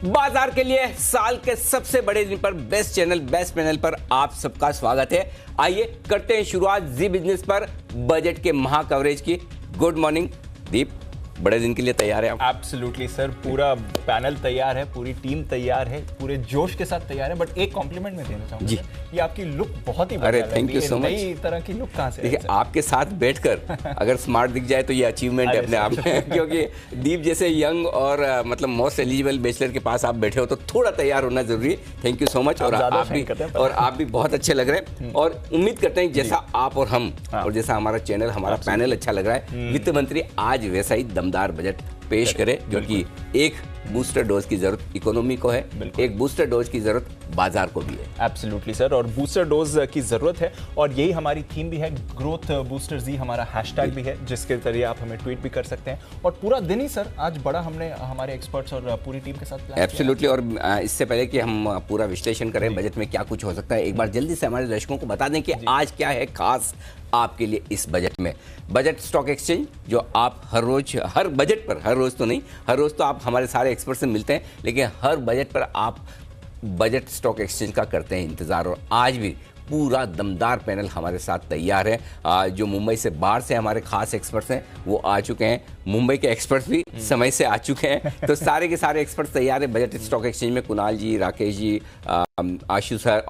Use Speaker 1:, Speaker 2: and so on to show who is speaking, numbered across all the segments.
Speaker 1: बाजार के लिए साल के सबसे बड़े दिन पर बेस्ट चैनल बेस्ट पैनल पर आप सबका स्वागत है। आइए करते हैं शुरुआत जी बिजनेस पर बजट के महा कवरेज की। गुड मॉर्निंग दीप, बड़े दिन के लिए तैयार है आप?
Speaker 2: एब्सोल्युटली सर, पूरा पैनल तैयार है, पूरी टीम तैयार है, पूरे जोश के साथ तैयार है। बट एक कॉम्प्लीमेंट मैं देना चाहूंगा
Speaker 1: जी,
Speaker 2: ये आपकी लुक बहुत ही
Speaker 1: अरे थैंक यू सो मच।
Speaker 2: नई तरह की लुक कहाँ से?
Speaker 1: देखिए आपके साथ बैठकर अगर स्मार्ट दिख जाए तो ये अचीवमेंट है अपने आप में क्योंकि दीप जैसे यंग और मतलब मोस्ट एलिजिबल बैचलर के पास आप बैठे हो तो थोड़ा तैयार होना जरूरी है। Thank you so much. और आप भी बहुत अच्छे लग रहे हैं और उम्मीद करते हैं जैसा आप और हम और जैसा हमारा चैनल हमारा पैनल अच्छा लग रहा है, वित्त मंत्री आज वैसा ही दमदार बजट पेश करे, क्योंकि एक बूस्टर डोज की जरूरत इकोनॉमी को है, एक बूस्टर डोज की जरूरत बाजार को भी है।
Speaker 2: एब्सोल्युटली सर, और बूस्टर डोज की जरूरत है और यही हमारी थीम भी है। ग्रोथ बूस्टर जी हमारा हैशटैग भी है, जिसके जरिए आप हमें ट्वीट भी कर सकते हैं। और पूरा दिन ही सर आज बड़ा हमने हमारे एक्सपर्ट्स और पूरी टीम के साथ
Speaker 1: एब्सोल्युटली। और इससे पहले कि हम पूरा विश्लेषण करें बजट में क्या कुछ हो सकता है, एक बार जल्दी से हमारे दर्शकों को बता दें कि आज क्या है खास आपके लिए इस बजट में। बजट स्टॉक एक्सचेंज जो आप हर रोज, हर बजट पर, हर रोज तो नहीं, हर रोज तो आप हमारे सारे एक्सपर्ट से मिलते हैं, लेकिन हर बजट पर आप बजट स्टॉक एक्सचेंज का करते हैं इंतजार। और आज भी पूरा दमदार पैनल हमारे साथ तैयार है। जो मुंबई से बाहर से हमारे खास एक्सपर्ट्स हैं वो आ चुके हैं, मुंबई के एक्सपर्ट्स भी समय से आ चुके हैं, तो सारे के सारे एक्सपर्ट्स तैयार हैं बजट स्टॉक एक्सचेंज में। कुणाल जी, राकेश जी, आशु सर,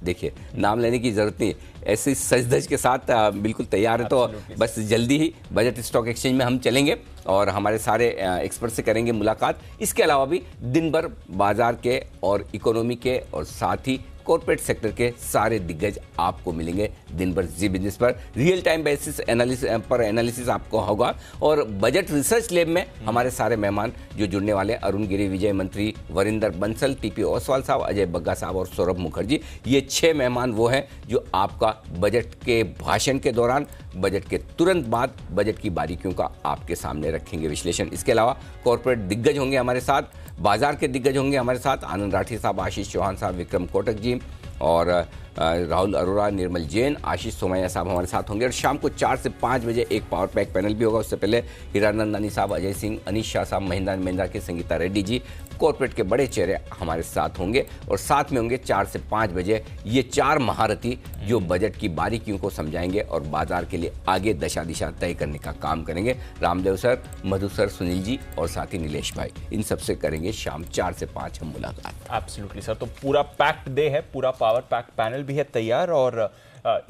Speaker 1: देखिए नाम लेने की जरूरत नहीं, ऐसे सज धज के साथ बिल्कुल तैयार है। तो बस जल्दी ही बजट स्टॉक एक्सचेंज में हम चलेंगे और हमारे सारे एक्सपर्ट से करेंगे मुलाकात। इसके अलावा भी दिन भर बाजार के और इकोनॉमी के और साथ ही कॉर्पोरेट सेक्टर के सारे दिग्गज आपको मिलेंगे दिन भर जी बिजनेस पर। रियल टाइम बेसिस एनालिसिस आपको होगा और बजट रिसर्च लैब में हमारे सारे मेहमान जो जुड़ने वाले हैं, अरुण गिरी, विजय मंत्री, वरिंदर बंसल, टीपी ओसवाल साहब, अजय बग्गा साहब और सौरभ मुखर्जी, ये 6 मेहमान वो हैं जो आपका बजट के भाषण के दौरान, बजट के तुरंत बाद बजट की बारीकियों का आपके सामने रखेंगे विश्लेषण। इसके अलावा कॉर्पोरेट दिग्गज होंगे हमारे साथ, बाजार के दिग्गज होंगे हमारे साथ, आनंद राठी साहब, आशीष चौहान साहब, विक्रम कोटक जी और राहुल अरोड़ा, निर्मल जैन, आशीष सोमैया साहब हमारे साथ होंगे। और शाम को 4 से 5 बजे एक पावर पैक पैनल भी होगा। उससे पहले हीरानंदानी साहब, अजय सिंह, अनीश शाह साहब, महिंद्रा एंड महिंद्रा के संगीता रेड्डी जी, कॉर्पोरेट के बड़े चेहरे हमारे साथ होंगे। और साथ में होंगे 4 से 5 बजे ये 4 महारथी जो बजट की बारीकियों को समझाएंगे और बाजार के लिए आगे दशा दिशा तय करने का काम करेंगे। रामदेव सर, मधु सर, सुनील जी और साथ ही नीलेश भाई, इन सबसे करेंगे शाम 4 से 5 हम मुलाकात।
Speaker 2: एब्सोल्युटली सर, तो पूरा पैक्ड डे है, पूरा पावर पैक पैनल भी है तैयार और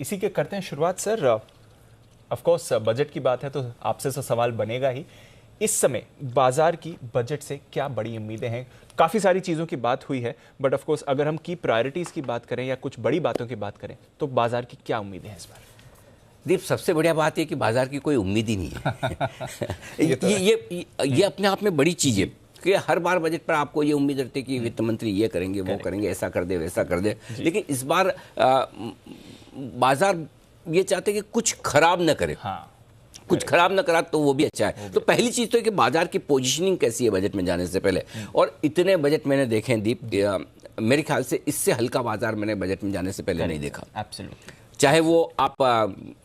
Speaker 2: इसी के करते हैं शुरुआत सर। ऑफ कोर्स बजट की बात है तो आपसे तो सवाल बनेगा ही। इस समय बाजार की बजट से क्या बड़ी उम्मीदें हैं? काफ़ी सारी चीज़ों की बात हुई है, बट ऑफ कोर्स अगर हम की प्रायोरिटीज़ की बात करें या कुछ बड़ी बातों की बात करें तो बाजार की क्या उम्मीदें हैं इस बार?
Speaker 1: दीप, सबसे बढ़िया बात है कि बाजार की कोई उम्मीद ही नहीं है। ये अपने आप में बड़ी चीज़ है कि हर बार बजट पर आपको ये उम्मीद रहती है कि वित्त मंत्री ये करेंगे, वो करेंगे, ऐसा कर दे, वैसा कर दे, लेकिन इस बार बाजार ये चाहते कि कुछ खराब न करे। कुछ खराब ना करा तो वो भी अच्छा है। तो पहली चीज तो है कि बाजार की पोजीशनिंग कैसी है बजट में जाने से पहले। और इतने बजट मैंने देखे हैं दीप, मेरे ख्याल से इससे हल्का बाजार मैंने बजट में जाने से पहले नहीं देखा।
Speaker 2: एब्सोल्युटली।
Speaker 1: चाहे वो आप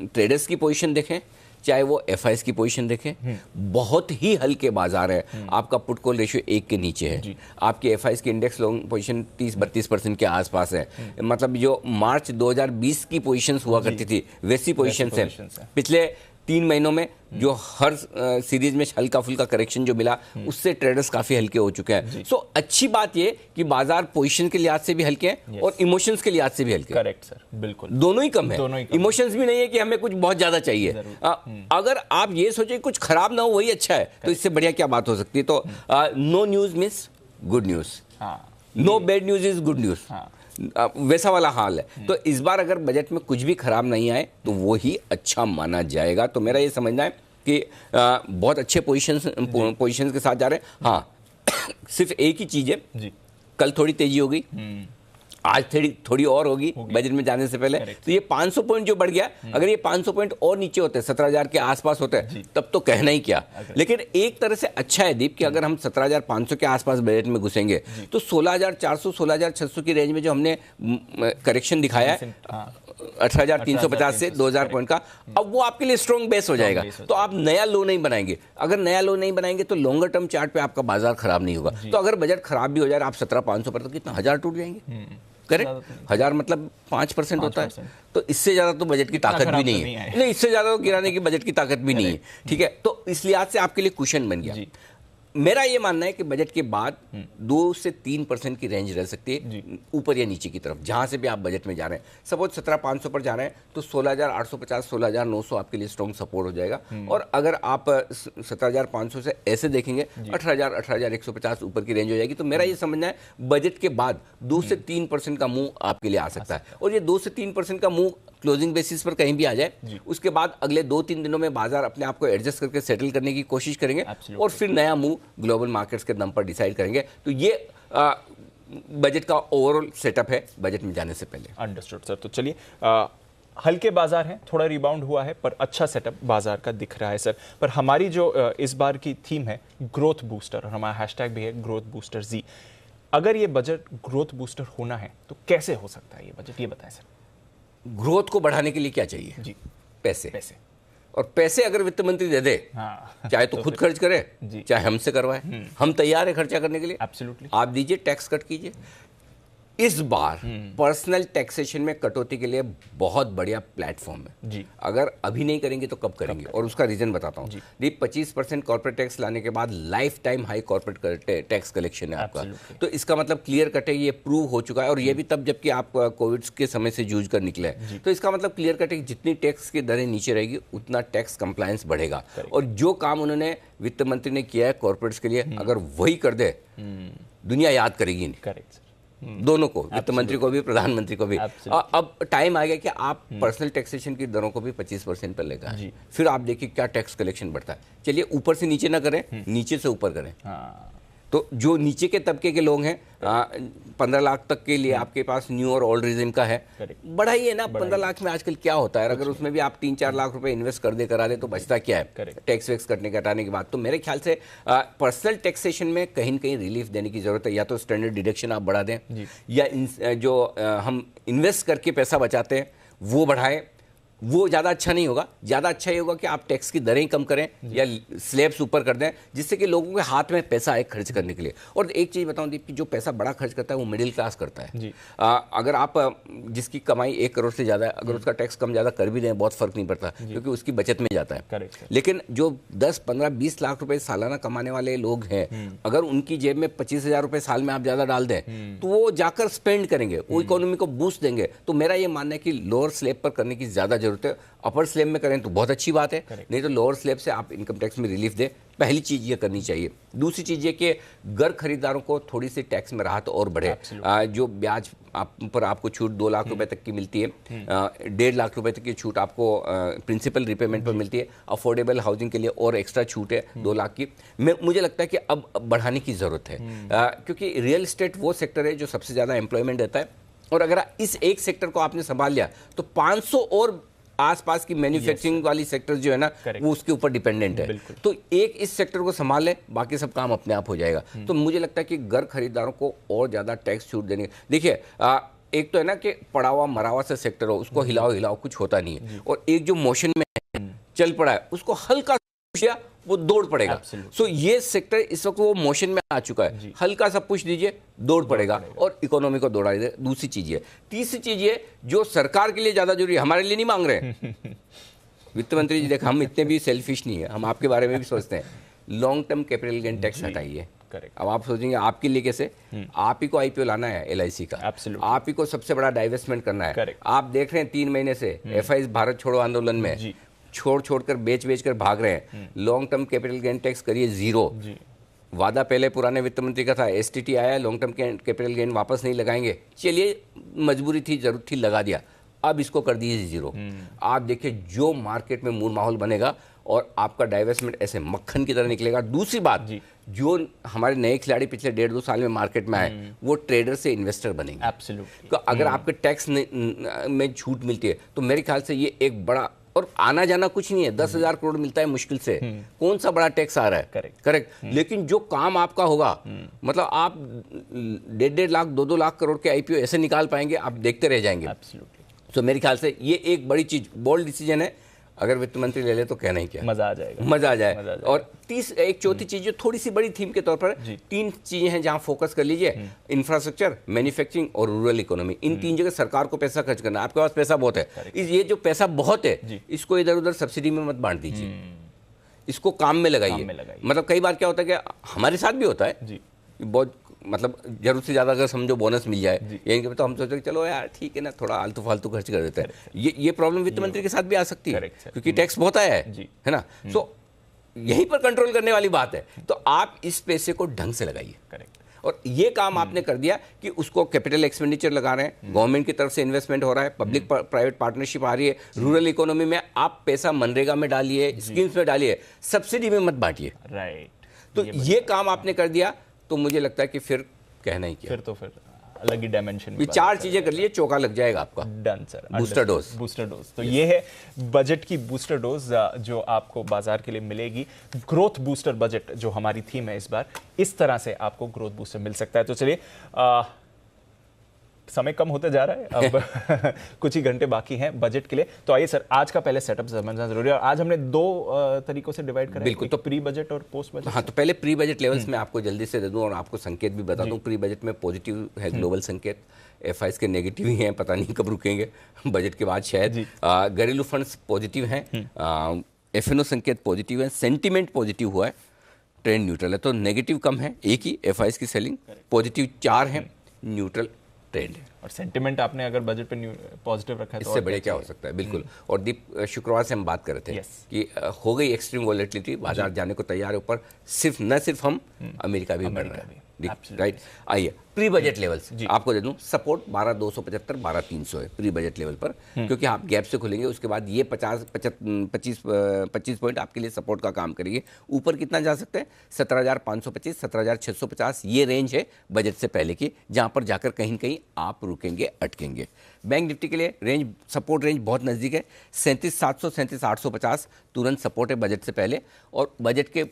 Speaker 1: ट्रेडर्स की पोजीशन देखें, चाहे वो एफआईएस की पोजीशन देखें, बहुत ही हल्के बाजार है। आपका पुट कॉल रेशियो 1 के नीचे है, आपकी एफआईएस की इंडेक्स लॉन्ग पोजीशन 30-32% के आसपास है। मतलब जो मार्च 2020 की पोजीशंस हुआ करती थी वैसी पोजीशंस है। पिछले 3 महीनों में जो हर सीरीज में हल्का फुल्का करेक्शन जो मिला उससे ट्रेडर्स काफी हल्के हो चुके हैं। सो अच्छी बात ये कि बाजार पोजीशन के लिहाज से भी हल्के हैं और इमोशंस के लिहाज से भी हल्के।
Speaker 2: करेक्ट सर, बिल्कुल।
Speaker 1: दोनों ही कम है। इमोशंस भी नहीं है कि हमें कुछ बहुत ज्यादा चाहिए। अगर आप ये सोचे कुछ खराब ना हो वही अच्छा है तो इससे बढ़िया क्या बात हो सकती है। तो no news means good news, no bad news is good news, वैसा वाला हाल है। तो इस बार अगर बजट में कुछ भी खराब नहीं आए तो वो ही अच्छा माना जाएगा। तो मेरा ये समझना है कि बहुत अच्छे पोजीशंस के साथ जा रहे हैं। हाँ, सिर्फ एक ही चीज है, कल थोड़ी तेजी हो गई, आज थोड़ी और होगी बजट में जाने से पहले। तो ये 500 पॉइंट जो बढ़ गया, अगर ये 500 पॉइंट और नीचे होते, 17,000 के आसपास होते, तब तो कहना ही क्या। लेकिन एक तरह से अच्छा है दीप कि अगर हम 17,500 के आसपास बजट में घुसेंगे तो 16,400 16,600 की रेंज में जो हमने करेक्शन दिखाया है 18,350 से 2,000 पॉइंट का, अब वो आपके लिए स्ट्रॉन्ग बेस हो जाएगा। तो आप नया लो नहीं बनाएंगे, अगर नया लो नहीं बनाएंगे तो लॉन्गर टर्म चार्ट पे आपका बाजार खराब नहीं होगा। तो अगर बजट खराब भी हो जाए, आप 17,500 पर, तो कितना 1,000 टूट जाएंगे, करेक्ट। 1,000 मतलब 5% होता है, तो इससे ज्यादा तो बजट की ताकत भी नहीं है, नहीं इससे ज्यादा तो गिराने की बजट की ताकत भी नहीं है, ठीक है। तो इस लिहाज से आपके लिए कुशन बन गया। मेरा ये मानना है कि बजट के बाद 2 से 3% की रेंज रह सकती है, ऊपर या नीचे की तरफ, जहां से भी आप बजट में जा रहे हैं। सपोज 17,500 पर जा रहे हैं तो 16,850 16,900 आपके लिए स्ट्रॉन्ग सपोर्ट हो जाएगा। और अगर आप 17,500 से ऐसे देखेंगे 18,000 18,150 ऊपर की रेंज हो जाएगी। तो मेरा ये समझना है बजट के बाद 2 से 3% का मूव आपके लिए आ सकता है। और ये 2 से 3% का मूव क्लोजिंग बेसिस पर कहीं भी आ जाए, उसके बाद अगले 2-3 दिनों में बाजार अपने आप को एडजस्ट करके सेटल करने की कोशिश करेंगे और फिर नया मूव ग्लोबल मार्केट्स के दम पर डिसाइड करेंगे। तो ये बजट का ओवरऑल सेटअप है बजट में जाने से पहले।
Speaker 2: Understood sir. तो चलिए, हल्के बाजार हैं, थोड़ा रिबाउंड हुआ है, पर अच्छा सेटअप बाजार का दिख रहा है सर। पर हमारी जो इस बार की थीम है ग्रोथ बूस्टर, और हमारा हैशटैग भी है ग्रोथ बूस्टर जी। अगर ये बजट ग्रोथ बूस्टर होना है तो कैसे हो सकता है ये बजट, ये बताएं सर।
Speaker 1: ग्रोथ को बढ़ाने के लिए क्या चाहिए
Speaker 2: जी?
Speaker 1: पैसे। और पैसे अगर वित्त मंत्री दे दे, चाहे तो खुद खर्च करे, चाहे हमसे करवाए, हम तैयार है खर्चा करने के लिए।
Speaker 2: एब्सोल्युटली।
Speaker 1: आप दीजिए, टैक्स कट कीजिए। इस बार पर्सनल टैक्सेशन में कटौती के लिए बहुत बढ़िया प्लेटफॉर्म है
Speaker 2: जी।
Speaker 1: अगर अभी नहीं करेंगे तो कब करेंगे, और उसका रीजन बताता हूँ। 25% कॉर्पोरेट टैक्स लाने के बाद life time high corporate tax collection है आपका। तो इसका मतलब क्लियर कट है, ये प्रूव हो चुका है। और ये भी तब जबकि आप कोविड के समय से जूझ कर निकले हैं। तो इसका मतलब क्लियर कट है, जितनी टैक्स की दरें नीचे रहेगी उतना टैक्स कंप्लायंस बढ़ेगा। और जो काम उन्होंने वित्त मंत्री ने किया है कॉर्पोरेट्स के लिए, अगर वही कर दे दुनिया याद करेगी नहीं।
Speaker 2: करेक्ट।
Speaker 1: दोनों को, वित्त मंत्री को भी, प्रधानमंत्री को भी। अब टाइम आ गया कि आप पर्सनल टैक्सेशन की दरों को भी 25% पर लेकर आए। फिर आप देखिए क्या टैक्स कलेक्शन बढ़ता है। चलिए ऊपर से नीचे ना करें, नीचे से ऊपर करें। तो जो नीचे के तबके के लोग हैं, 15 लाख तक के लिए आपके पास न्यू और ओल्ड रिजिम का है, बढ़ाइए ना। 15 लाख में आजकल क्या होता है, अगर उसमें भी आप 3-4 लाख रुपए इन्वेस्ट कर दे करा दे तो बचता क्या है टैक्स वैक्स कटने के हटाने के बाद। तो मेरे ख्याल से पर्सनल टैक्सेशन में कहीं न कहीं रिलीफ देने की जरूरत है। या तो स्टैंडर्ड डिडक्शन आप बढ़ा दें, या जो हम इन्वेस्ट करके पैसा बचाते हैं वो बढ़ाएं। वो ज़्यादा अच्छा नहीं होगा, ज़्यादा अच्छा ये होगा कि आप टैक्स की दरें कम करें या स्लैब्स ऊपर कर दें, जिससे कि लोगों के हाथ में पैसा आए खर्च करने के लिए। और एक चीज़ बताऊं दीप, कि जो पैसा बड़ा खर्च करता है वो मिडिल क्लास करता है। अगर आप जिसकी कमाई 1 करोड़ से ज़्यादा है, अगर उसका टैक्स कम ज़्यादा कर भी दें बहुत फ़र्क नहीं पड़ता, क्योंकि उसकी बचत में जाता है। लेकिन जो 10, 15, 20 लाख रुपए सालाना कमाने वाले लोग हैं, अगर उनकी जेब में 25,000 रुपए साल में आप ज़्यादा डाल दें तो वो जाकर स्पेंड करेंगे, वो इकोनॉमी को बूस्ट देंगे। तो मेरा ये मानना है कि लोअर स्लैब पर करने की ज़्यादा जरूरत है। अपर स्लैब में करें तो बहुत अच्छी बात है, नहीं तो लोअर स्लैब से आप इनकम टैक्स में रिलीफ दें। पहली चीज ये करनी चाहिए। दूसरी चीज ये कि घर खरीदारों को थोड़ी सी टैक्स में राहत और बढ़े। जो ब्याज पर आपको छूट 2 लाख रुपए तक की मिलती है, 1.5 लाख रुपए तक की छूट आपको प्रिंसिपल रिपेमेंट पर मिलती है। अफोर्डेबल हाउसिंग के लिए और एक्स्ट्रा छूट है 2 लाख की। मुझे लगता है कि अब बढ़ाने की जरूरत है, क्योंकि रियल एस्टेट वो सेक्टर है जो सबसे ज्यादा एम्प्लॉयमेंट देता है। और अगर इस एक सेक्टर को आपने संभाल लिया तो 500 और आसपास की मैन्युफैक्चरिंग वाली सेक्टर जो है ना, वो उसके ऊपर डिपेंडेंट है। तो एक इस सेक्टर को संभाल ले, बाकी सब काम अपने आप हो जाएगा। तो मुझे लगता है कि घर खरीदारों को और ज्यादा टैक्स छूट देने। देखिए, एक तो है ना कि पड़ा हुआ मरा हुआ सा सेक्टर हो, उसको हिलाओ कुछ होता नहीं है। और एक जो मोशन में चल पड़ा है उसको हल्का सा वो दौड़ पड़ेगा। सो ये सेक्टर इस वक्त वो मोशन में आ चुका है, हल्का सा पुश दीजिए दौड़ पड़ेगा और इकोनॉमी को दौड़ा दीजिए। दूसरी चीज ये, तीसरी चीज ये जो सरकार के लिए ज्यादा जरूरी है, हमारे लिए नहीं मांग रहे हैं वित्त मंत्री जी। देख, हम इतने भी सेल्फिश नहीं है, हम आपके बारे में भी सोचते हैं। Long term capital gain tax हटाइए। अब आप सोचेंगे आपके लिए कैसे, आप ही को आईपीओ लाना है LIC का, आप ही को सबसे बड़ा डाइवेस्टमेंट करना है। आप देख रहे हैं 3 महीने से FIs भारत छोड़ो आंदोलन में छोड़ कर बेच कर भाग रहे हैं। Long term capital gain tax करिए 0। वादा पहले पुराने वित्त मंत्री का था, STT आया, लॉन्ग टर्म कैपिटल गेन वापस नहीं लगाएंगे। चलिए, मजबूरी थी, जरूरत थी, लगा दिया। अब इसको कर दीजिए 0। आप देखिए जो मार्केट में मूड माहौल बनेगा और आपका डाइवेस्टमेंट ऐसे मक्खन की तरह निकलेगा। दूसरी बात, जो हमारे नए खिलाड़ी पिछले 1.5-2 साल में मार्केट में आए, वो ट्रेडर से इन्वेस्टर बनेंगे। तो अगर आपके टैक्स में छूट मिलती है तो मेरे ख्याल से ये एक बड़ा, और आना जाना कुछ नहीं है, 10,000 करोड़ मिलता है मुश्किल से, कौन सा बड़ा टैक्स आ रहा है। करेक्ट। लेकिन जो काम आपका होगा, मतलब आप 1.5 लाख 2 लाख करोड़ के IPO ऐसे निकाल पाएंगे, आप देखते रह जाएंगे। तो मेरे ख्याल से ये एक बड़ी चीज, बोल्ड डिसीजन है। अगर वित्त मंत्री ले ले तो कहना ही क्या,
Speaker 2: मजा आ जाएगा,
Speaker 1: मजा आ जाए। और एक चौथी चीज जो थोड़ी सी बड़ी थीम के तौर पर 3 चीजें हैं जहां फोकस कर लीजिए, इंफ्रास्ट्रक्चर, मैन्युफैक्चरिंग और रूरल इकोनॉमी। इन 3 जगह सरकार को पैसा खर्च करना है। आपके पास पैसा बहुत है, ये जो पैसा बहुत है इसको इधर उधर सब्सिडी में मत बांट दीजिए, इसको काम में लगाइए। मतलब कई बार क्या होता है कि हमारे साथ भी होता है, बहुत मतलब जरूरत से ज्यादा अगर समझो बोनस मिल जाए यही, तो हम सोचते हैं चलो यार ठीक है ना, थोड़ा आलतू फालतू खर्च कर देते हैं। ये प्रॉब्लम वित्त मंत्री के साथ भी आ सकती है, क्योंकि टैक्स बहुत आया है ना। सो यहीं पर कंट्रोल करने वाली बात है। तो आप इस पैसे को ढंग से लगाइए। और ये काम आपने कर दिया कि उसको कैपिटल एक्सपेंडिचर लगा रहे हैं, गवर्नमेंट की तरफ से इन्वेस्टमेंट हो रहा है, पब्लिक प्राइवेट पार्टनरशिप आ रही है, रूरल इकोनॉमी में आप पैसा मनरेगा में डालिए, स्कीम्स में डालिए, सब्सिडी में मत बांटिए।
Speaker 2: राइट।
Speaker 1: तो ये काम आपने कर दिया तो मुझे लगता है कि फिर कहना ही क्या,
Speaker 2: फिर अलग ही डायमेंशन में
Speaker 1: 4 चीजें कर लिए, चौका लग जाएगा आपका।
Speaker 2: Done sir.
Speaker 1: Booster dose.
Speaker 2: Booster dose तो ये है बजट की बूस्टर डोज जो आपको बाजार के लिए मिलेगी। ग्रोथ बूस्टर बजट जो हमारी थीम है इस बार, इस तरह से आपको ग्रोथ बूस्टर मिल सकता है। तो चलिए, समय कम होते जा रहा है, अब कुछ ही घंटे बाकी हैं बजट के लिए। तो आइए सर, आज का पहले सेटअप समझना जरूरी है। और आज हमने 2 तरीकों से डिवाइड करा,
Speaker 1: बिल्कुल।
Speaker 2: तो प्री बजट और पोस्ट बजट।
Speaker 1: हाँ, तो पहले प्री बजट लेवल्स में आपको जल्दी से दे दूं और आपको संकेत भी बता दूं। प्री बजट में पॉजिटिव है ग्लोबल संकेत, एफआईएस के नेगेटिव ही हैं, पता नहीं कब रुकेंगे बजट के बाद शायद। घरेलू फंड्स पॉजिटिव हैं, एफएनओ संकेत पॉजिटिव है, सेंटीमेंट पॉजिटिव हुआ है, ट्रेंड न्यूट्रल है। तो नेगेटिव कम है, एक ही एफआईएस की सेलिंग, पॉजिटिव 4 है, न्यूट्रल ट्रेंड है।
Speaker 2: और सेंटिमेंट आपने अगर बजट पे पॉजिटिव रखा है तो
Speaker 1: इससे बड़े क्या हो सकता है। बिल्कुल। और दीप, शुक्रवार से हम बात कर रहे थे कि हो गई एक्सट्रीम वॉलेटिलिटी, बाजार जाने को तैयार है ऊपर, न सिर्फ हम, अमेरिका भी बढ़ रहा है। राइट। आइए प्री बजट लेवल्स आपको दे दूं। सपोर्ट 12,275 12,300 है प्री बजट लेवल पर, क्योंकि आप गैप से खुलेंगे, उसके बाद ये 25 पॉइंट आपके लिए सपोर्ट का काम करेंगे। ऊपर कितना जा सकते हैं? 17,525 17,650 ये रेंज है बजट से पहले की, जहां पर जाकर कहीं कहीं आप रुकेंगे, अटकेंगे। बैंक निफ्टी के लिए रेंज, सपोर्ट रेंज बहुत नज़दीक है, 37,700 37,850 तुरंत सपोर्ट है बजट से पहले। और बजट के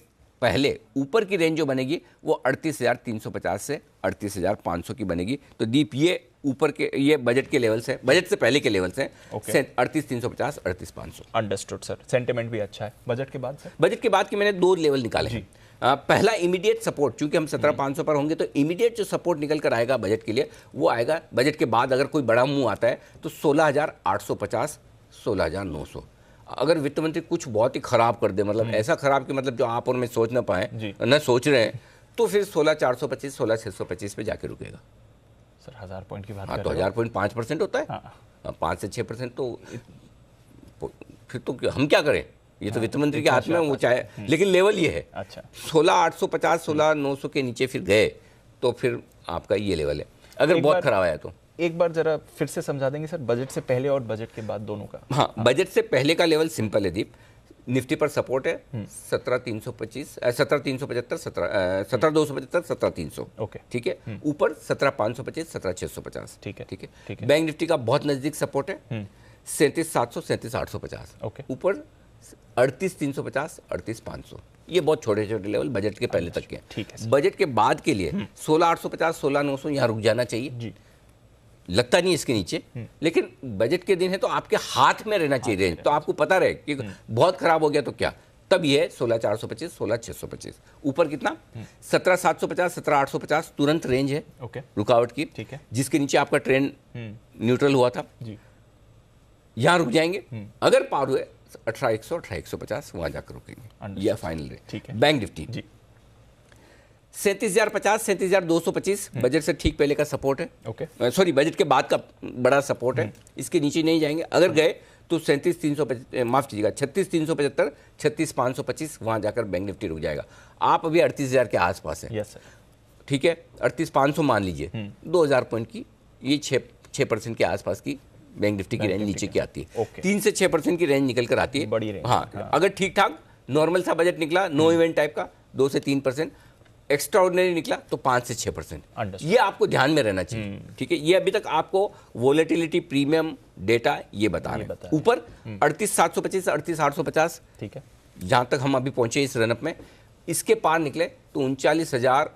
Speaker 1: पहले ऊपर की रेंज जो बनेगी वो 38,350 से 38,500 की बनेगी। तो दीप, ये ऊपर के, ये बजट के लेवल्स हैं, बजट से पहले के लेवल्स हैं। 38,350 38,500।
Speaker 2: Understood sir. सेंटिमेंट भी अच्छा है। बजट के बाद सर?
Speaker 1: बजट के बाद के मैंने 2 लेवल निकाले हैं। पहला इमीडिएट सपोर्ट, चूंकि हम 17,500 पर होंगे, तो इमीडिएट जो सपोर्ट निकल कर आएगा बजट के लिए वो आएगा बजट के बाद। अगर कोई बड़ा मूव आता है तो 16,850 16,900। अगर वित्त मंत्री कुछ बहुत ही खराब कर दे, मतलब ऐसा खराब कि मतलब जो आप और मैं सोच ना पाए, न सोच रहे हैं, तो फिर 16,425 16,625 पे जाके रुकेगा
Speaker 2: सर। 1000 पॉइंट की बात।
Speaker 1: हाँ, तो 1000 पॉइंट 5% होता है। 5 से 6% तो फिर तो हम क्या करें, ये तो वित्त मंत्री के हाथ में, वो चाहे, लेकिन लेवल ये है।
Speaker 2: अच्छा,
Speaker 1: 16,850 16,900 के नीचे फिर गए तो फिर आपका ये लेवल है, अगर बहुत खराब आया तो।
Speaker 2: एक बार जरा फिर से समझा देंगे सर, बजट से पहले और बजट के बाद दोनों का?
Speaker 1: हाँ, बजट से पहले का लेवल सिंपल है दीप। निफ्टी पर सपोर्ट है 17,325 17,375 17,275 17,300।
Speaker 2: ओके,
Speaker 1: ठीक है। ऊपर 17,525 17,650।
Speaker 2: ठीक है,
Speaker 1: ठीक है। बैंक निफ्टी का बहुत नजदीक सपोर्ट है 37,700 37,850।
Speaker 2: ओके।
Speaker 1: ऊपर 38,350 38,500। ये बहुत छोटे छोटे लेवल बजट के पहले तक के हैं।
Speaker 2: ठीक है।
Speaker 1: बजट के बाद के लिए 16,850 16,900 यहाँ रुक जाना चाहिए जी। लगता नहीं इसके नीचे, लेकिन बजट के दिन है तो आपके हाथ में रहना चाहिए रेंज, तो आपको पता रहे कि बहुत खराब हो गया तो क्या। तब ये है 16,425 16,625। ऊपर कितना? 17,750 17,850 तुरंत रेंज है रुकावट की।
Speaker 2: ठीक है।
Speaker 1: जिसके नीचे आपका ट्रेंड न्यूट्रल हुआ था जी, यहां रुक जाएंगे। अगर पार हुए 18,100 18,150 वहां जाकर रुकेंगे, यह फाइनल रेट।
Speaker 2: ठीक है।
Speaker 1: बैंक निफ्टी जी 37,050 37,225 बजट से ठीक पहले का सपोर्ट है।
Speaker 2: ओके,
Speaker 1: सॉरी, बजट के बाद का बड़ा सपोर्ट है, इसके नीचे नहीं जाएंगे। अगर गए तो 37,300 माफ कीजिएगा 36,375 36,525 वहां जाकर बैंक निफ्टी रुक जाएगा। आप अभी 38,000 के आसपास है।
Speaker 2: Yes sir.
Speaker 1: ठीक है, 38,500 मान लीजिए, 2,000 पॉइंट की ये 6% के आसपास की बैंक निफ्टी की रेंज नीचे की आती है। 3 से 6% की रेंज निकल कर आती है,
Speaker 2: बड़ी रेंज।
Speaker 1: हाँ, अगर ठीक ठाक नॉर्मल सा बजट निकला, नो इवेंट टाइप का, 2 से 3%, एक्स्ट्राऑर्डिनरी निकला तो 5 से 6%। ये आपको ध्यान में रहना चाहिए। ठीक है, ये अभी तक आपको वोलेटिलिटी प्रीमियम डेटा ये बता रहे हैं। ऊपर 38,725 38,850।
Speaker 2: ठीक है,
Speaker 1: जहां तक हम अभी पहुंचे इस रनअप में, इसके पार निकले तो 39,000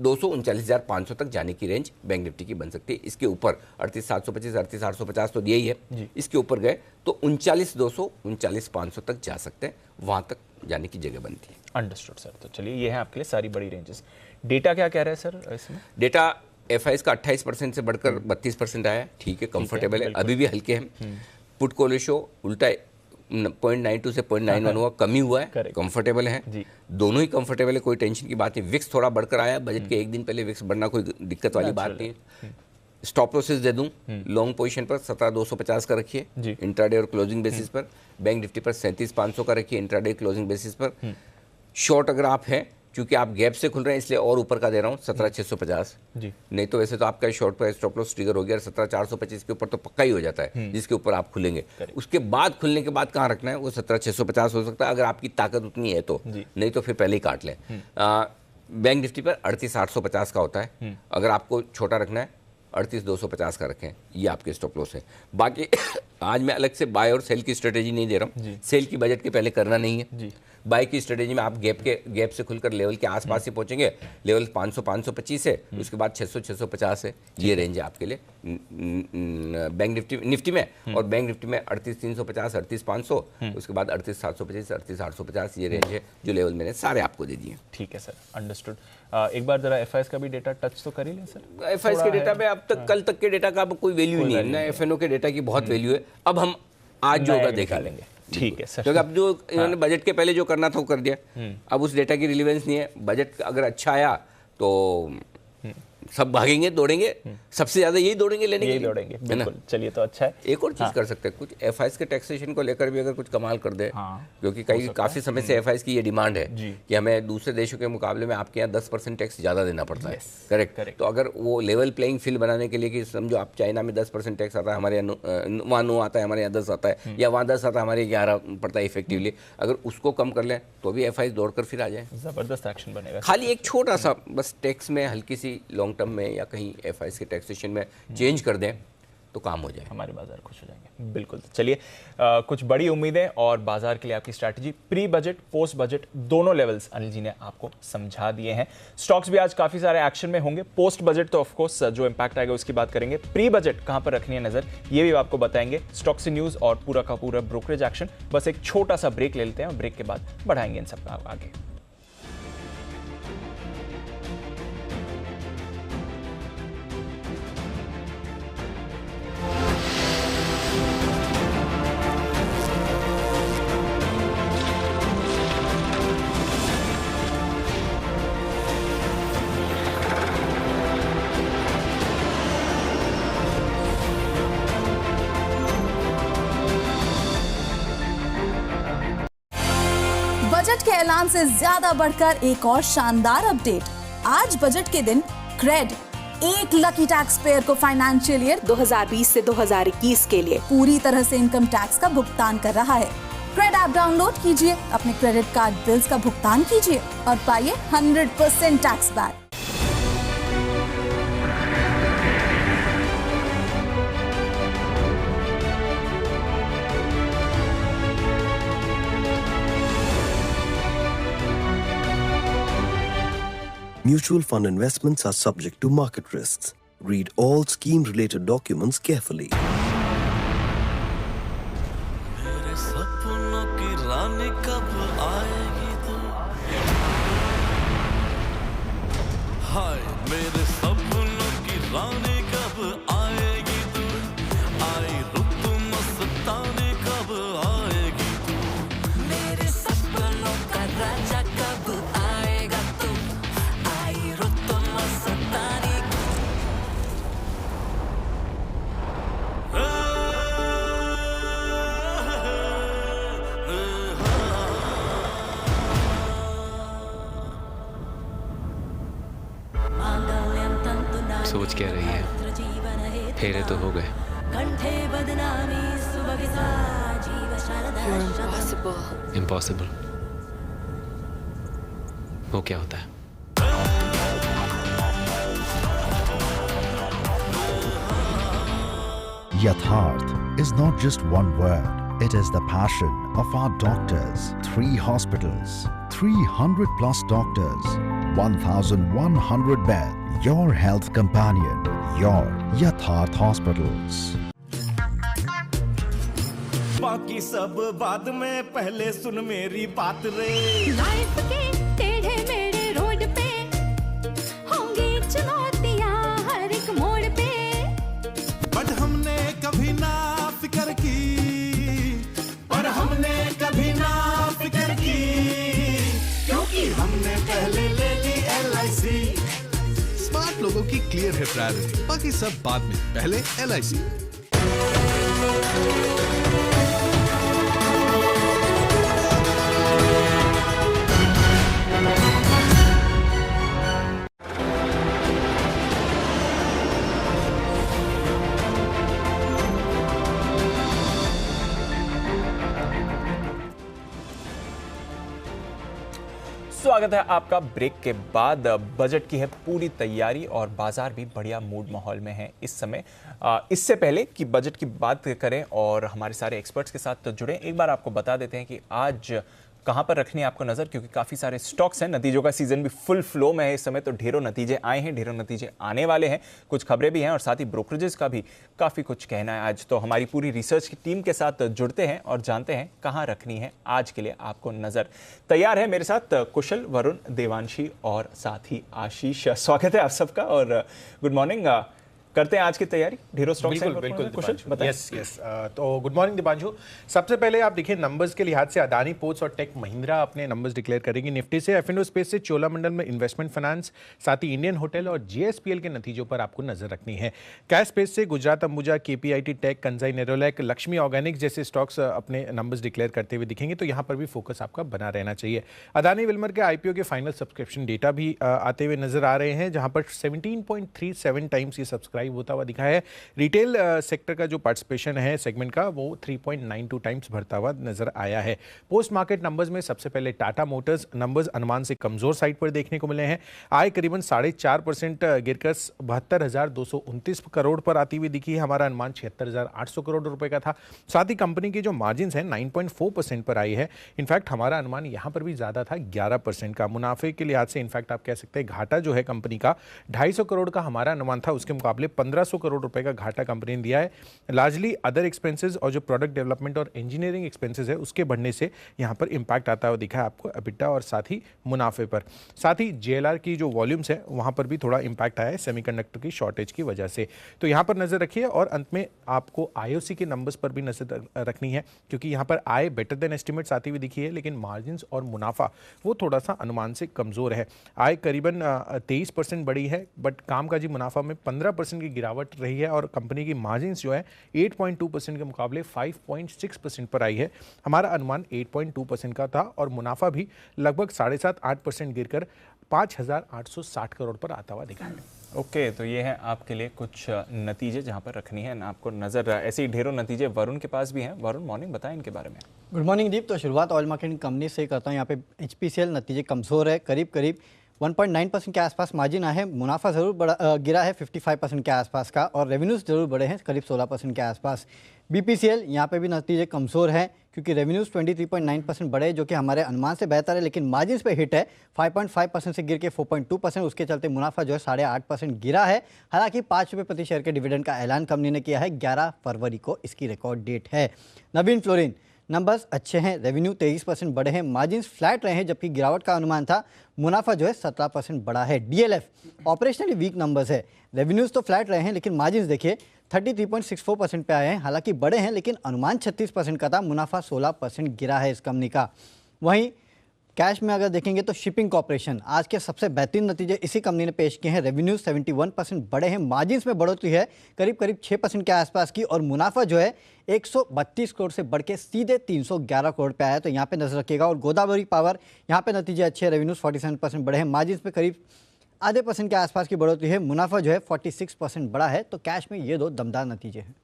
Speaker 1: 239,500 तक जाने की रेंज बैंक निफ्टी की बन सकती है। इसके ऊपर 38,725, 38,850 तो यही है, इसके ऊपर गए तो 39,200, 39,500 तक जा सकते हैं, वहां तक जाने की जगह बनती है।
Speaker 2: Understood sir. तो चलिए ये है आपके लिए सारी बड़ी रेंजेस। डेटा क्या कह रहा है सर इसमें?
Speaker 1: डेटा एफआईएस का 28% से बढ़कर 32% आया, ठीक है, कंफर्टेबल है, अभी भी हल्के हैं। पुट कॉल रेशो उल्टा 0.92 से 0.91 हुआ, कमी हुआ है, कंफर्टेबल है, दोनों ही कंफर्टेबल है, कोई टेंशन की बात नहीं। विक्स थोड़ा बढ़कर आया, बजट के एक दिन पहले विक्स बढ़ना कोई दिक्कत वाली बात नहीं है। स्टॉप लॉसेस दे दूं, लॉन्ग पोजीशन पर 17,250 का रखिए इंट्राडे और क्लोजिंग बेसिस पर, बैंक निफ्टी पर 37,500 का रखिए इंट्राडे क्लोजिंग बेसिस पर। शॉर्ट अगर आप हैं, क्योंकि आप गैप से खुल रहे हैं इसलिए और ऊपर का दे रहा हूँ 17,650, नहीं तो वैसे तो आपका short price stop loss trigger हो गया 17,425 के ऊपर तो पक्का ही हो जाता है, जिसके ऊपर आप खुलेंगे। उसके बाद खुलने के बाद कहाँ रखना है, वो 17,650 हो सकता है अगर आपकी ताकत उतनी है तो, नहीं तो फिर पहले ही काट लें। बैंक निफ्टी पर 38,850 का होता है, अगर आपको छोटा रखना है 38,250 का रखें, ये आपके स्टॉप लॉस है। बाकी आज मैं अलग से बाय और सेल की स्ट्रेटेजी नहीं दे रहा हूँ, सेल की बजट के पहले करना नहीं है। बाय की स्ट्रेटेजी में आप गैप से खुलकर लेवल के आसपास से पहुंचेंगे, लेवल 500 525 है, उसके बाद 600 650 है, ये रेंज है आपके लिए बैंक निफ्टी में, और बैंक निफ्टी में 38,350 38,500, उसके बाद 38,725 38,850 ये रेंज है, जो लेवल मैंने सारे आपको दे दिए।
Speaker 2: ठीक है सर, अंडरस्टूड। एक बार जरा एफआईएस का भी डेटा टच तो कर ही लें सर।
Speaker 1: एफआईएस के डेटा में अब तक कल तक के डेटा का अब कोई वैल्यू नहीं है ना, एफएनओ के डेटा की बहुत वैल्यू है। अब हम आज जो होगा देखा लेंगे,
Speaker 2: ठीक है सर,
Speaker 1: क्योंकि अब जो इन्होंने बजट के पहले जो करना था वो कर दिया, अब उस डेटा की रिलेवेंस नहीं है। बजट अगर अच्छा आया तो सब भागेंगे दौड़ेंगे, सबसे ज्यादा यही दौड़ेंगे लेने के लिए,
Speaker 2: दौड़ेंगे बिल्कुल। चलिए तो अच्छा है।
Speaker 1: एक और चीज कर सकते हैं, कुछ एफआईएस के टैक्सेशन को लेकर भी अगर कुछ कमाल कर दे, क्योंकि काफी समय से एफआईएस की ये डिमांड है कि हमें दूसरे देशों के मुकाबले में आपके यहाँ 10% टैक्स ज्यादा देना पड़ता है, करेक्ट। तो अगर वो लेवल प्लेइंग फील्ड बनाने के लिए कि समझो आप चाइना में 10% टैक्स आता है, हमारे यहाँ वहाँ 9 आता है, हमारे यहाँ 10 आता है, या वहाँ 10 आता है, हमारे 11 पड़ता है इफेक्टिवली, अगर उसको कम कर लें तो भी एफआईएस दौड़कर फिर आ जाए,
Speaker 2: जबरदस्त एक्शन बनेगा।
Speaker 1: खाली एक छोटा सा बस टैक्स में हल्की सी लॉन्ग टर्म में या कहीं एफआईएस के टैक्सेशन में चेंज कर दें तो काम हो जाए,
Speaker 2: हमारे बाजार खुश हो जाएंगे। बिल्कुल। चलिए कुछ बड़ी उम्मीदें और बाजार के लिए आपकी strategy, pre budget post budget दोनों लेवल्स अनिल जी ने आपको समझा दिए हैं। स्टॉक्स भी आज काफी सारे एक्शन में होंगे। पोस्ट बजट तो ऑफ कोर्स जो इंपैक्ट आएगा उसकी बात करेंगे, प्री बजट कहां पर रखनी है नजर ये भी आपको बताएंगे। स्टॉक से न्यूज और पूरा का पूरा ब्रोकरेज एक्शन। बस एक छोटा सा ब्रेक ले लेते हैं और ब्रेक के बाद बढ़ाएंगे इन सब आगे।
Speaker 3: बजट के ऐलान से ज्यादा बढ़कर एक और शानदार अपडेट। आज बजट के दिन क्रेड 1 लकी टैक्स पेयर को फाइनेंशियल ईयर 2020 से 2021 के लिए पूरी तरह से इनकम टैक्स का भुगतान कर रहा है। क्रेड ऐप डाउनलोड कीजिए, अपने क्रेडिट कार्ड बिल्स का भुगतान कीजिए और पाइए 100% tax back.
Speaker 4: Mutual fund investments are subject to market risks. Read all scheme-related documents carefully.
Speaker 5: मेरे सपनों की रानी कब आएगी तू? हाय मेरे सपनों की रानी कब आएगी तू? आई रुत मस्तानी कब आएगी तू? मेरे सपनों का राजा कब आएगा तू? आई रुत मस्तानी
Speaker 6: सोच क्या रही है? फेरे तो हो गए। इम्पॉसिबल। वो क्या होता है?
Speaker 7: Yatharth is not just one word. It is the passion of our doctors. 3 hospitals, 300 plus doctors, 1100 bed, your health companion, your Yatharth Hospitals.
Speaker 8: बाकी सब बाद में, पहले सुन मेरी बात रे।
Speaker 9: लाइफ के टेढ़े मेढ़े रोड पे होंगी चुनौतियां हर एक मोड़ पे,
Speaker 8: बट हमने कभी ना फिक्र की, पर हमने कभी ना फिक्र की, क्योंकि हमने पहले ले ली LIC।
Speaker 10: स्मार्ट लोगों की क्लियर है प्रायोरिटी, बाकी सब बाद में, पहले LIC।
Speaker 2: स्वागत है आपका ब्रेक के बाद। बजट की है पूरी तैयारी और बाजार भी बढ़िया मूड माहौल में है इस समय। इससे पहले कि बजट की बात करें और हमारे सारे एक्सपर्ट्स के साथ जुड़े, एक बार आपको बता देते हैं कि आज कहां पर रखनी है आपको नजर, क्योंकि काफी सारे स्टॉक्स हैं। नतीजों का सीजन भी फुल फ्लो में है इस समय, तो ढेरों नतीजे आए हैं, ढेरों नतीजे आने वाले हैं, कुछ खबरें भी हैं और साथ ही ब्रोकरेजेस का भी काफी कुछ कहना है आज। तो हमारी पूरी रिसर्च की टीम के साथ जुड़ते हैं और जानते हैं कहां रखनी है आज के लिए आपको नजर। तैयार है मेरे साथ कुशल, वरुण, देवांशी और साथ ही आशीष। स्वागत है आप सबका और गुड मॉर्निंग। करते हैं आज की तैयारी, ढेरों स्टॉक्स हैं।
Speaker 11: बिल्कुल
Speaker 2: कुशल बताएं।
Speaker 11: यस। तो गुड मॉर्निंग दीपांशु। सबसे पहले आप देखिए नंबर्स के लिहाज से अदानी पोर्ट्स और टेक महिंद्रा अपने नंबर्स डिक्लेयर करेंगी। निफ्टी से, F&O स्पेस से चोलामंडलम में इन्वेस्टमेंट फाइनेंस, साथ ही इंडियन होटल और GSPL के नतीजों पर आपको नजर रखनी है। कैश स्पेस से Gujarat Ambuja, KPIT tech, Kansai Nerolac, Laxmi organics जैसे स्टॉक्स अपने नंबर्स डिक्लेयर करते हुए दिखेंगे, तो यहाँ पर भी फोकस आपका बना रहना चाहिए। अदानी विल्मर के IPO के फाइनल सब्सक्रिप्शन डेटा भी आते हुए नजर आ रहे हैं, जहाँ पर 17.37 टाइम्स ये सब्सक्राइब होता हुआ दिखा है। रिटेल सेक्टर का जो पार्टिसिपेशन है सेगमेंट का, वो 3.92 टाइम्स बढ़ता हुआ नजर आया है। पोस्ट मार्केट नंबर्स में सबसे पहले टाटा मोटर्स नंबर्स अनुमान से कमजोर साइड पर देखने को मिले हैं। आय करीबन 4.5% गिरकर 72,229 करोड़ पर आती हुई दिखी है। हमारा अनुमान 76,800 करोड़ रुपए का था। साथ ही कंपनी की जो मार्जिन है 9.4% पर आई है। इनफैक्ट हमारा अनुमान यहां पर भी ज्यादा था, 11% का। मुनाफे के लिहाज से इनफैक्ट आप कह सकते हैं घाटा जो है कंपनी का 250 करोड़ का हमारा अनुमान था, उसके मुकाबले 1500 करोड़ रुपए का घाटा कंपनी ने दिया है। लार्जली अदर एक्सपेंसेस और जो प्रोडक्ट डेवलपमेंट और इंजीनियरिंग एक्सपेंसेस है उसके बढ़ने से यहां पर इंपैक्ट आता हुआ दिखा है आपको EBITDA और साथ ही मुनाफे पर। साथ ही JLR की जो वॉल्यूम्स है वहां पर भी थोड़ा इंपैक्ट आया है सेमीकंडक्टर की शॉर्टेज की वजह से। तो यहां पर नजर रखिए और अंत में आपको IOC के नंबर्स पर भी नजर रखनी है, क्योंकि यहां पर आय बेटर देन एस्टिमेट्स आती हुई दिखी है, लेकिन मार्जिन और मुनाफा वो थोड़ा सा अनुमान से कमजोर है। आय करीबन 23% बढ़ी है, बट कामकाजी मुनाफा में 15% की गिरावट रही है और कंपनी की मार्जिन जो है 8.2% के मुकाबले 5.6% पर आई है। हमारा अनुमान 8.2% का था और मुनाफा भी लगभग 7.5-8% गिरकर 5,860 करोड़ पर आता हुआ दिखा है।
Speaker 2: ओके, तो ये है आपके लिए कुछ नतीजे जहां पर रखनी है आपको नजर। ऐसे ही ढेरों नतीजे वरुण के पास भी हैं। वरुण, मॉर्निंग, बताएं इनके बारे में।
Speaker 12: गुड मॉर्निंग दीप। तो शुरुआत ऑयल मार्केटिंग कंपनी से करता हूँ। यहाँ पे HPCL नतीजे कमजोर है, करीब 1.9% के आसपास मार्जिन आया है। मुनाफा जरूर गिरा है 55% के आसपास का, और रेवेन्यूज जरूर बढ़े हैं करीब 16% के आसपास। BPCL यहाँ पे भी नतीजे कमज़ोर हैं, क्योंकि रेवेन्यूज 23.9% बढ़े, जो कि हमारे अनुमान से बेहतर है, लेकिन मार्जिन पे हिट है। 5.5% से गिर के 4.2%, उसके चलते मुनाफा जो है 8.5% गिरा है। हालांकि 5 रुपये प्रति शेयर के डिविडेंड का ऐलान कंपनी ने किया है। 11 फरवरी को इसकी रिकॉर्ड डेट है। नवीन फ्लोरिन नंबर्स अच्छे हैं, रेवेन्यू 23% बढ़े हैं, मार्जिन फ्लैट रहे हैं, जबकि गिरावट का अनुमान था। मुनाफा जो है 17% बढ़ा है। DLF ऑपरेशनली वीक नंबर्स है, रेवेन्यूज तो फ्लैट रहे हैं, लेकिन मार्जिन देखिए 33.64% पे आए हैं। हालांकि बढ़े हैं, लेकिन अनुमान 36% का था, मुनाफा 16% गिरा है इस कंपनी का। वहीं कैश में अगर देखेंगे तो शिपिंग कॉर्पोरेशन आज के सबसे बेहतरीन नतीजे इसी कंपनी ने पेश किए हैं। रेवेन्यू 71% बढ़े हैं, मार्जिन्स में बढ़ोतरी है करीब 6% के आसपास की, और मुनाफा जो है 132 करोड़ से बढ़ के सीधे 311 करोड़ पे आया। तो यहाँ पे नजर रखिएगा। और गोदावरी पावर, यहाँ पे नतीजे अच्छे हैं, रेवेन्यूज 47% बढ़े हैं, मार्जिन्स पे करीब आधे % के आसपास की बढ़ोतरी है, मुनाफा जो है 46% बढ़ा है। तो कैश में ये 2 दमदार नतीजे हैं।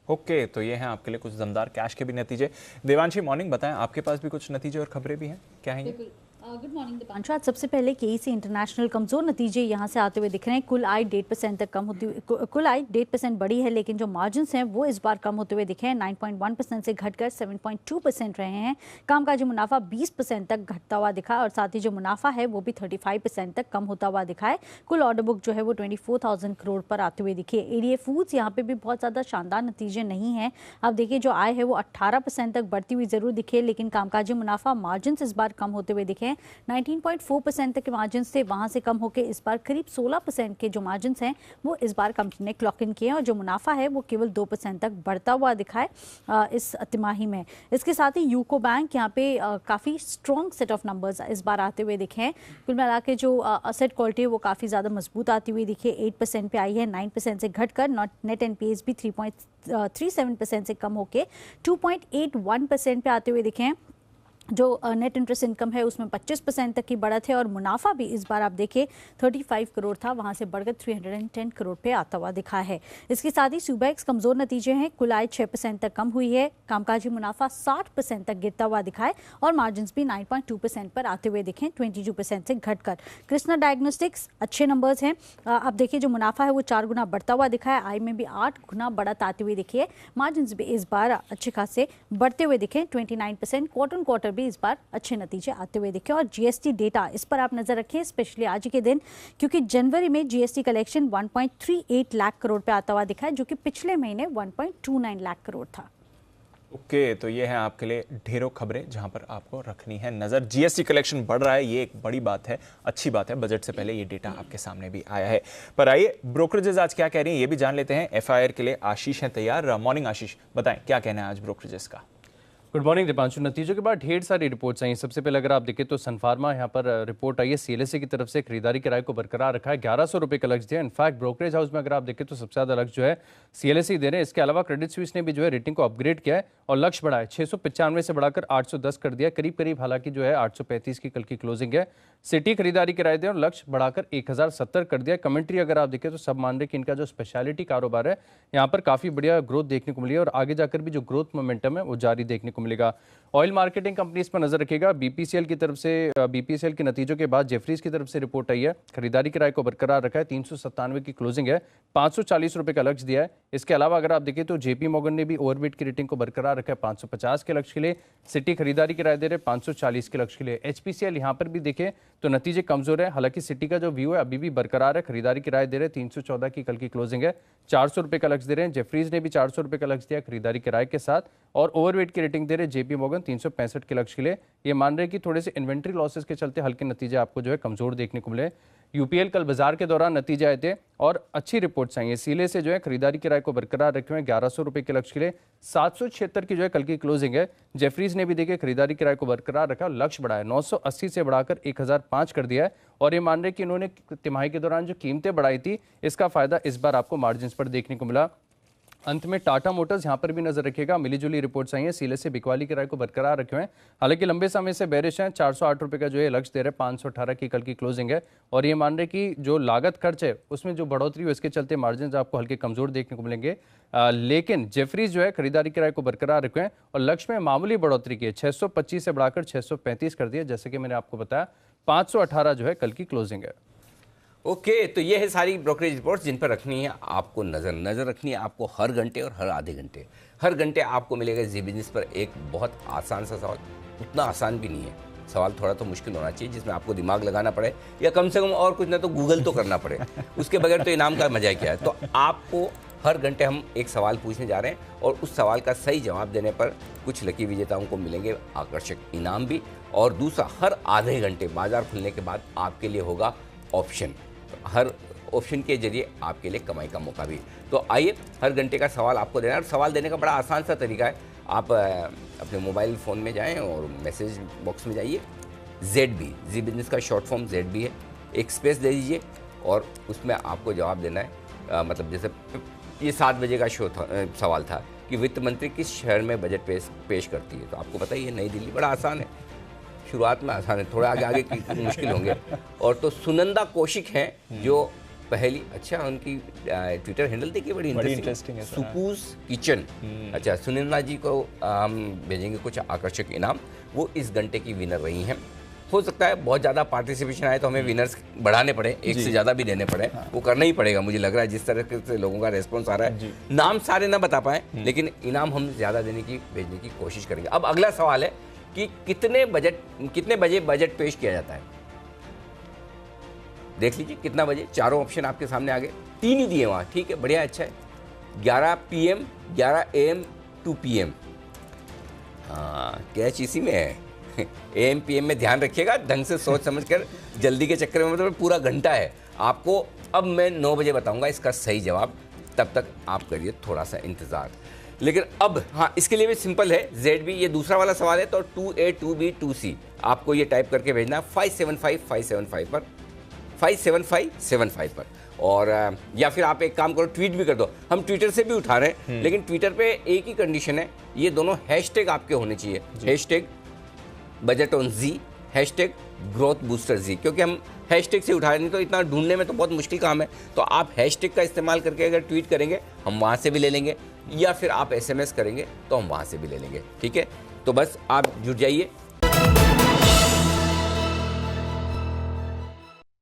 Speaker 2: ओके, तो ये हैं आपके लिए कुछ दमदार कैश के भी नतीजे। देवांशी, मॉर्निंग, बताएं आपके पास भी कुछ नतीजे और खबरें भी हैं, क्या हैं ये?
Speaker 13: Good morning Deepanshu. आज सबसे पहले केईसी इंटरनेशनल कमजोर नतीजे यहां से आते हुए दिख रहे हैं। कुल आय 1.5% तक कम होती हुई, कुल आय 1.5% बढ़ी है, लेकिन जो मार्जिन्स हैं वो इस बार कम होते हुए दिखे हैं। 9.1% से घटकर 7.2% रहे हैं। कामकाजी मुनाफा 20% तक घटता हुआ दिखा और साथ ही जो मुनाफा है वो भी 35% तक कम होता हुआ दिखा है। कुल ऑर्डर बुक जो है वो 24,000 करोड़ पर आते हुए दिखी है। एडीए फूड्स यहाँ पे भी बहुत ज़्यादा शानदार नतीजे नहीं हैं। अब देखिए जो आय है वो 18% तक बढ़ती हुई जरूर दिखे, लेकिन कामकाजी मुनाफा मार्जिन इस बार कम होते हुए दिखे हैं। 19.4% तक के मार्जिन थे, वहां से कम होकर इस बार करीब 16% के जो मार्जिन हैं वो इस बार कंपनी ने क्लॉक इन किए हैं और जो मुनाफा है वो केवल 2% तक बढ़ता हुआ दिखा है इस तिमाही में। इसके साथ ही यूको बैंक यहाँ पे काफ़ी स्ट्रॉन्ग सेट ऑफ नंबर्स इस बार आते हुए दिखे हैं। कुल मिला के जो असेट क्वालिटी है वो काफ़ी ज़्यादा मजबूत आती हुई दिखी है। 8% पे आई है, 9% से घटकर। नेट एनपीएस भी 3.37% से कम होकर 2.81% पे आते हुए दिखे हैं। जो नेट इंटरेस्ट इनकम है उसमें 25% तक की बढ़त है और मुनाफा भी इस बार आप देखिए 35 करोड़ था, वहां से बढ़कर 310 करोड़ पे आता हुआ दिखा है। इसके साथ ही सुबेक्स कमजोर नतीजे हैं। कुल आय 6% तक कम हुई है। कामकाजी मुनाफा 60% तक गिरता हुआ दिखा है और मार्जिन भी 9.2% पर आते हुए दिखे, 22% से घटकर। कृष्णा डायग्नोस्टिक्स अच्छे नंबर्स हैं। अब देखिए जो मुनाफा है वो 4 गुना बढ़ता हुआ दिखा है। आय में भी 8 गुना बढ़त आती हुई दिखी है। मार्जिन भी इस बार अच्छे खासे बढ़ते हुए दिखे, 29%। क्वार्टर क्वार्टर भी इस बार अच्छे नतीजे आते हुए दिखे। और जीएसटी डेटा इस पर आप नजर रखें, स्पेशली आज के दिन, क्योंकि जनवरी में जीएसटी कलेक्शन 1.38 लाख करोड़ पे आता हुआ दिखा है, जो कि पिछले महीने 1.29 लाख करोड़ था।
Speaker 2: ओके, तो ये है आपके लिए ढेरों खबरें जहां पर आपको रखनी है नजर। जीएसटी कलेक्शन बढ़ रहा है, ये एक बड़ी बात है, अच्छी बात है। बजट से पहले ये डेटा आपके सामने भी आया है। पर आइए ब्रोकरेजेस आज क्या कह रही हैं ये भी जान लेते हैं। एफआईआर के लिए आशीष हैं तैयार। मॉर्निंग आशीष, बताएं क्या कहना है आज ब्रोकरेजेस का।
Speaker 14: Good morning Deepanshu. नतीजों के बाद ढेर सारी रिपोर्ट्स आई हैं। सबसे पहले अगर आप देखें तो सन फार्मा यहाँ पर रिपोर्ट आई है, सीएलएसए की तरफ से खरीदारी किराए को बरकरार रखा है, 1100 रुपये का लक्ष्य दिया। इनफैक्ट ब्रोकरेज हाउस में अगर आप देखें तो सबसे ज़्यादा लक्ष्य जो है सीएलएसए दे रहे हैं। इसके अलावा क्रेडिट स्विस ने भी जो है रेटिंग को अपग्रेड किया है और लक्ष्य बढ़ा है, 695 से बढ़ाकर 810 कर दिया, करीब करीब। हालांकि जो है 835 की कल की क्लोजिंग है। सिटी खरीदारी किराए दें और लक्ष्य बढ़ाकर 1070 कर दिया। कमेंट्री अगर आप देखें तो सब मान रहे कि इनका जो स्पेशलिटी कारोबार है यहाँ पर काफ़ी बढ़िया ग्रोथ देखने को मिली है और आगे जाकर भी जो ग्रोथ मोमेंटम है वो जारी देखने को मिलेगा। ऑयल मार्केटिंग कंपनीज पर नजर रखिएगा। बीपीसीएल की तरफ से बीपीसीएल के नतीजों के बाद जेफरीज की तरफ से रिपोर्ट आई है, खरीदारी किराए को बरकरार रखा है, 397 की क्लोजिंग है, 540 रुपए का लक्ष्य दिया है। इसके अलावा अगर आप देखें तो जेपी मॉर्गन ने भी ओवरवेट की रेटिंग को बरकरार रखा है, 550 के लक्ष्य के लिए। सिटी खरीदारी किराए दे रहे 540 के लक्ष्य के लिए। एचपीसीएल यहाँ पर भी देखें तो नतीजे कमजोर है, हालांकि सिटी का जो व्यू है अभी भी बरकरार है, खरीदारी किराए दे रहे 314 की कल की क्लोजिंग है, 400 रुपए का लक्ष्य दे रहे हैं। जेफरीज ने भी 400 रुपए का लक्ष्य दिया खरीदारी किराए के साथ और ओवरवेट की रेटिंग दे रहे जेपी मॉर्गन 365 के लक्ष्य के लिए। ये मान रहे कि थोड़े से इन्वेंट्री लॉसेस के चलते हल्के नतीजे आपको जो है कमजोर देखने को मिले। यूपीएल कल बाजार के दौरान नतीजे आए थे और अच्छी रिपोर्ट्स आई है। सीले से जो है खरीदारी किराए को बरकरार रखे हुए 1100 रुपए के लक्ष्य के लिए, 776 की जो है कल की क्लोजिंग है। जेफरीज ने भी देखिए खरीदारी किराए को बरकरार रखा और लक्ष्य बढ़ाया, 980 से बढ़ाकर 1005 कर दिया है और ये मान रहे कि इन्होंने तिमाही के दौरान जो कीमतें बढ़ाई थी इसका फायदा इस बार आपको मार्जिन पर देखने को मिला। अंत में टाटा मोटर्स यहाँ पर भी नजर रखिएगा, मिलीजुली रिपोर्ट्स आई हैं। सीले से बिकवाली किराए को बरकरार रखे हुए हैं, हालांकि लंबे समय से बेरिश हैं, 408 रुपए का जो है लक्ष्य दे रहे हैं, 518 की कल की क्लोजिंग है और ये मान रहे कि जो लागत खर्च है उसमें जो बढ़ोतरी हो इसके चलते मार्जिन आपको हल्के कमजोर देखने को मिलेंगे। लेकिन जेफरीज जो है खरीदारी किराए को बरकरार रखे हैं और लक्ष्य में मामूली बढ़ोतरी की है, 625 से बढ़ाकर 635 कर दिया। जैसे कि मैंने आपको बताया 518 जो है कल की क्लोजिंग है।
Speaker 1: ओके, तो ये है सारी ब्रोकरेज रिपोर्ट्स जिन पर रखनी है आपको नज़र रखनी है आपको हर घंटे और हर आधे घंटे। हर घंटे आपको मिलेगा जी बिजनेस पर एक बहुत आसान सा सवाल, उतना आसान भी नहीं है सवाल, थोड़ा तो मुश्किल होना चाहिए जिसमें आपको दिमाग लगाना पड़े या कम से कम और कुछ ना तो गूगल तो करना पड़े, उसके बगैर तो इनाम का मजा क्या है। तो आपको हर घंटे हम एक सवाल पूछने जा रहे हैं और उस सवाल का सही जवाब देने पर कुछ लकी विजेताओं को मिलेंगे आकर्षक इनाम भी, और दूसरा हर आधे घंटे बाजार खुलने के बाद आपके लिए होगा ऑप्शन, हर ऑप्शन के जरिए आपके लिए कमाई का मौका भी। तो आइए हर घंटे का सवाल आपको देना है और सवाल देने का बड़ा आसान सा तरीका है, आप अपने मोबाइल फ़ोन में जाएं और मैसेज बॉक्स में जाइए, ZB जी बिजनेस का शॉर्ट फॉर्म ZB है, एक स्पेस दे दीजिए और उसमें आपको जवाब देना है। मतलब जैसे ये 7 बजे का शो था, सवाल था कि वित्त मंत्री किस शहर में बजट पेश करती है, तो आपको बताइए नई दिल्ली। बड़ा आसान है, शुरुआत में आसान है, थोड़ा आगे की मुश्किल होंगे। और तो सुनंदा कौशिक हैं जो पहली, अच्छा उनकी ट्विटर हैंडल देखिए बड़ी इंटरेस्टिंग है, सुकूस किचन। अच्छा, सुनंदा जी को हम भेजेंगे कुछ आकर्षक इनाम, वो इस घंटे की विनर रही हैं। हो सकता है बहुत ज़्यादा पार्टिसिपेशन आए तो हमें विनर्स बढ़ाने पड़े, एक से ज़्यादा भी देने पड़े। वो करना ही पड़ेगा, मुझे लग रहा है जिस तरह से लोगों का रेस्पॉन्स आ रहा है। नाम सारे ना बता पाए, लेकिन इनाम हम ज़्यादा देने की भेजने की कोशिश करेंगे। अब अगला सवाल है कि कितने बजे बजट पेश किया जाता है। देख लीजिए कितना बजे, चारों ऑप्शन आपके सामने आ गए, 3 ही दिए वहाँ, ठीक है, बढ़िया, अच्छा है। 11 PM, 11 AM, 2 PM। हाँ, कैच इसी में है। AM PM में ध्यान रखिएगा, ढंग से सोच समझ कर, जल्दी के चक्कर में मतलब पूरा घंटा है आपको। अब मैं 9 बजे बताऊंगा इसका सही जवाब, तब तक आप करिए थोड़ा सा इंतज़ार। लेकिन अब हाँ, इसके लिए भी सिंपल है, ZB ये दूसरा वाला सवाल है, तो 2A 2B 2C आपको ये टाइप करके भेजना 575 पर 57575 पर। और या फिर आप एक काम करो, ट्वीट भी कर दो, हम ट्विटर से भी उठा रहे हैं, लेकिन ट्विटर पे एक ही कंडीशन है, ये दोनों हैशटैग आपके होने चाहिए, hashtag budget on Zee, hashtag growth booster Zee, क्योंकि हम हैशटैग से उठा रहे, नहीं तो इतना ढूंढने में तो बहुत मुश्किल काम है। तो आप हैशटैग का इस्तेमाल करके अगर ट्वीट करेंगे हम वहाँ से भी ले लेंगे, या फिर आप SMS करेंगे तो हम वहाँ से भी ले लेंगे, ठीक है। तो बस आप जुट जाइए